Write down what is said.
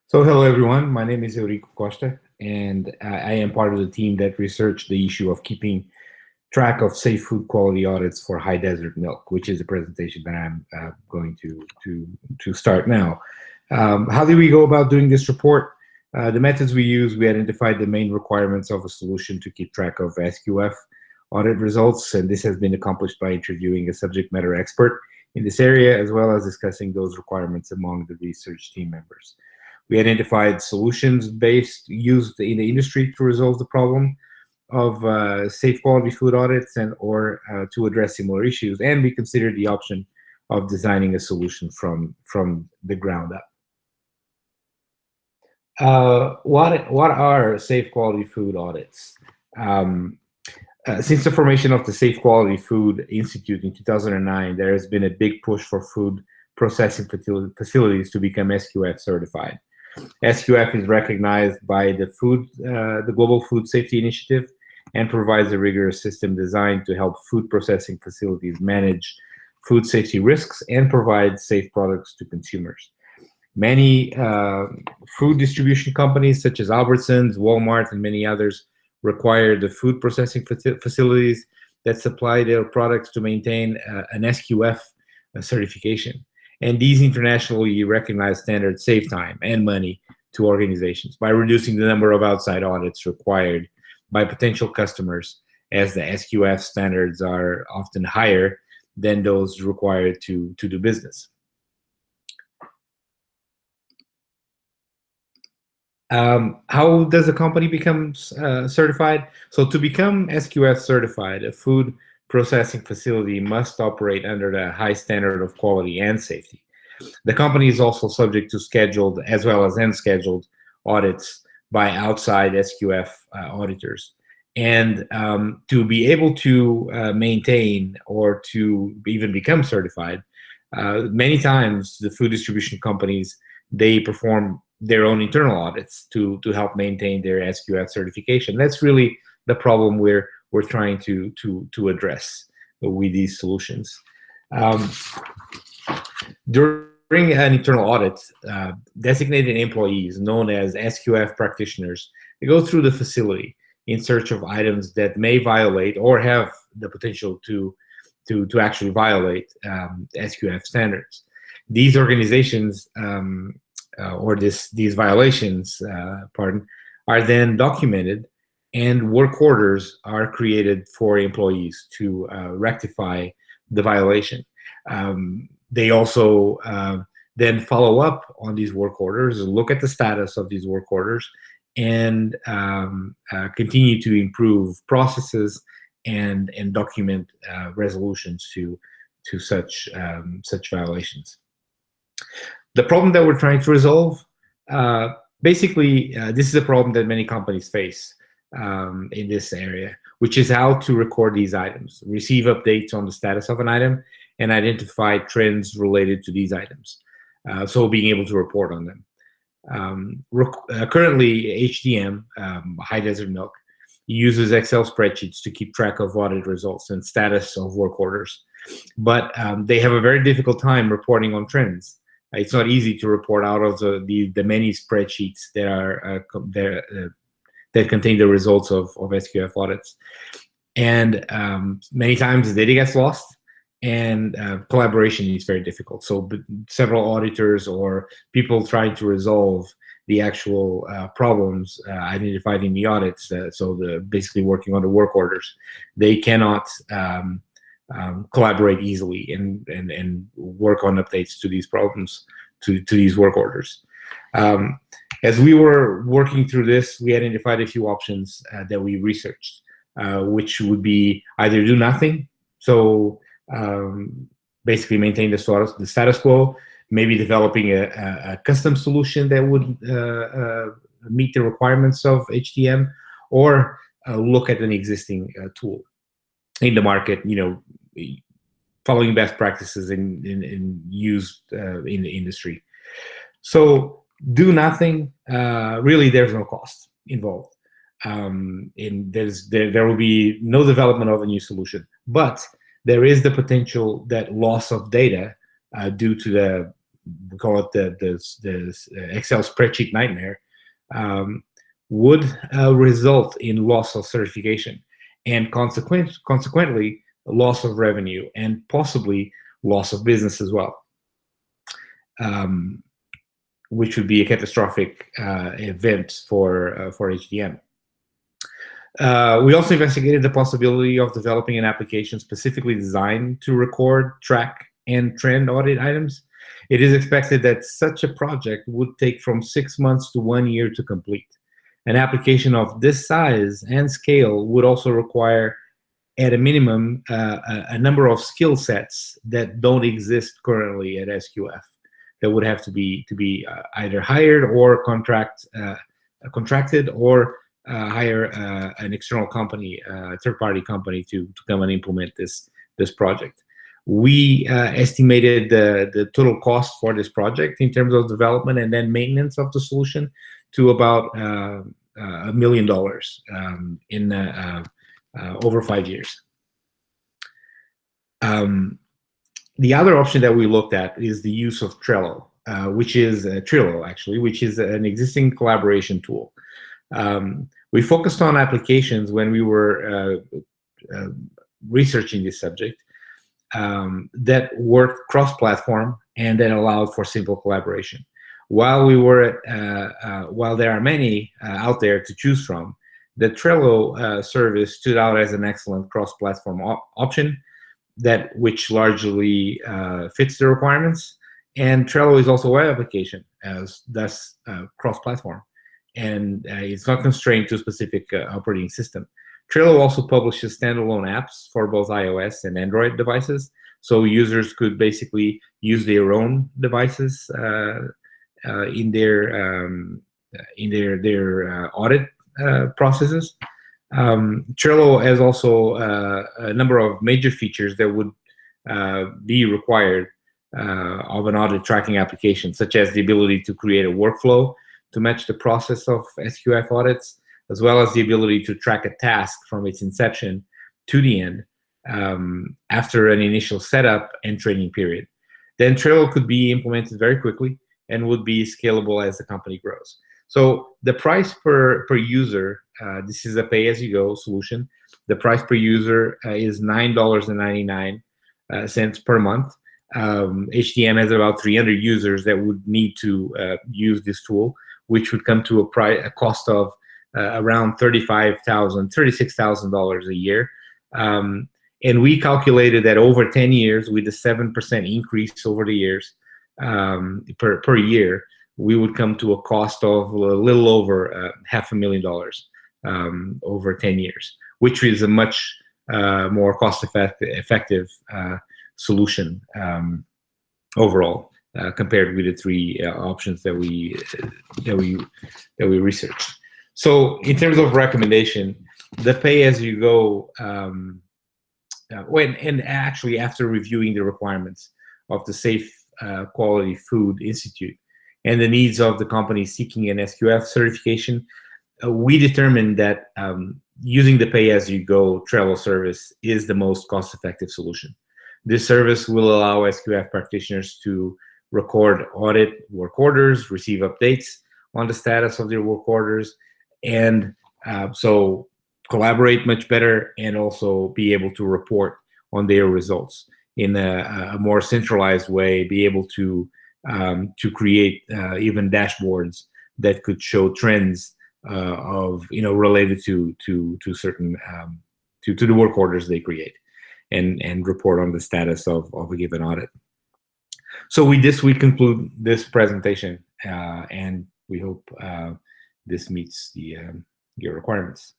So hello everyone, my name is Eurico Costa, and I am part of the team that researched the issue of keeping track of safe food quality audits for high desert milk, which is a presentation that I'm going to start now. How do we go about doing this report? The methods we use, we identified the main requirements of a solution to keep track of SQF audit results, and this has been accomplished by interviewing a subject matter expert in this area, as well as discussing those requirements among the research team members. We identified solutions based used in the industry to resolve the problem of safe quality food audits and or to address similar issues, and we considered the option of designing a solution from the ground up. What are safe quality food audits? Since the formation of the Safe Quality Food Institute in 2009, there has been a big push for food processing facilities to become SQF certified. SQF is recognized by the Global Food Safety Initiative and provides a rigorous system designed to help food processing facilities manage food safety risks and provide safe products to consumers. Many food distribution companies such as Albertsons, Walmart, and many others require the food processing facilities that supply their products to maintain an SQF certification. And these internationally recognized standards save time and money to organizations by reducing the number of outside audits required by potential customers, as the SQF standards are often higher than those required to do business. How does a company become certified? So to become SQF certified, a food processing facility must operate under the high standard of quality and safety. The company is also subject to scheduled as well as unscheduled audits by outside SQF auditors. And to be able to maintain or to even become certified, many times the food distribution companies, they perform their own internal audits to help maintain their SQF certification. That's really the problem we're trying to address with these solutions. During an internal audit, designated employees known as SQF practitioners, they go through the facility in search of items that may violate or have the potential to actually violate SQF standards. These organizations these violations, are then documented, and work orders are created for employees to rectify the violation. They also then follow up on these work orders, look at the status of these work orders, and continue to improve processes and document resolutions to such violations. The problem that we're trying to resolve, basically, this is a problem that many companies face in this area, which is how to record these items, receive updates on the status of an item, and identify trends related to these items. So being able to report on them. Currently, HDM, High Desert Milk, uses Excel spreadsheets to keep track of audit results and status of work orders. But they have a very difficult time reporting on trends. It's not easy to report out of the many spreadsheets that are that contain the results of SQF audits. And many times the data gets lost, and collaboration is very difficult. So several auditors or people trying to resolve the actual problems identified in the audits, basically working on the work orders, they cannot collaborate easily and work on updates to these problems, to these work orders. As we were working through this, we identified a few options that we researched, which would be either do nothing, so basically maintain the status quo, maybe developing a custom solution that would meet the requirements of HDM, or look at an existing tool in the market, following best practices in used in the industry. So do nothing, really there's no cost involved. There will be no development of a new solution, but there is the potential that loss of data due to the we call it the Excel spreadsheet nightmare, would result in loss of certification and consequently loss of revenue and possibly loss of business as well, which would be a catastrophic event for HDM. We also investigated the possibility of developing an application specifically designed to record, track, and trend audit items. It is expected that such a project would take from 6 months to 1 year to complete. An application of this size and scale would also require, at a minimum, a number of skill sets that don't exist currently at SQF, that would have to be either hired or contracted, or hire an external company, third-party company, to come and implement this project. We estimated the total cost for this project in terms of development and then maintenance of the solution to about $1 million in over 5 years. The other option that we looked at is the use of Trello, which is Trello, actually, which is an existing collaboration tool. We focused on applications when we were researching this subject that worked cross-platform and that allowed for simple collaboration. While there are many out there to choose from, the Trello service stood out as an excellent cross-platform option which largely fits the requirements. And Trello is also a web application, thus cross-platform, and it's not constrained to a specific operating system. Trello also publishes standalone apps for both iOS and Android devices, so users could basically use their own devices in their audit processes. Trello has also a number of major features that would be required of an audit tracking application, such as the ability to create a workflow to match the process of SQF audits, as well as the ability to track a task from its inception to the end after an initial setup and training period. Then Trello could be implemented very quickly and would be scalable as the company grows. So the price per user, this is a pay-as-you-go solution. The price per user is $9.99 per month. HDM has about 300 users that would need to use this tool, which would come to a cost of around $36,000 a year. And we calculated that over 10 years, with a 7% increase over the years per year, we would come to a cost of a little over $500,000 over 10 years, which is a much more cost-effective solution overall compared with the three options that we researched. So in terms of recommendation, the pay-as-you-go, actually after reviewing the requirements of the Safe Quality Food Institute and the needs of the company seeking an SQF certification, we determined that using the pay-as-you-go Trello service is the most cost-effective solution. This service will allow SQF practitioners to record audit work orders, receive updates on the status of their work orders, and so collaborate much better and also be able to report on their results in a more centralized way, be able to create even dashboards that could show trends related to certain to the work orders they create, and report on the status of a given audit. So with this, we conclude this presentation, and we hope this meets your requirements.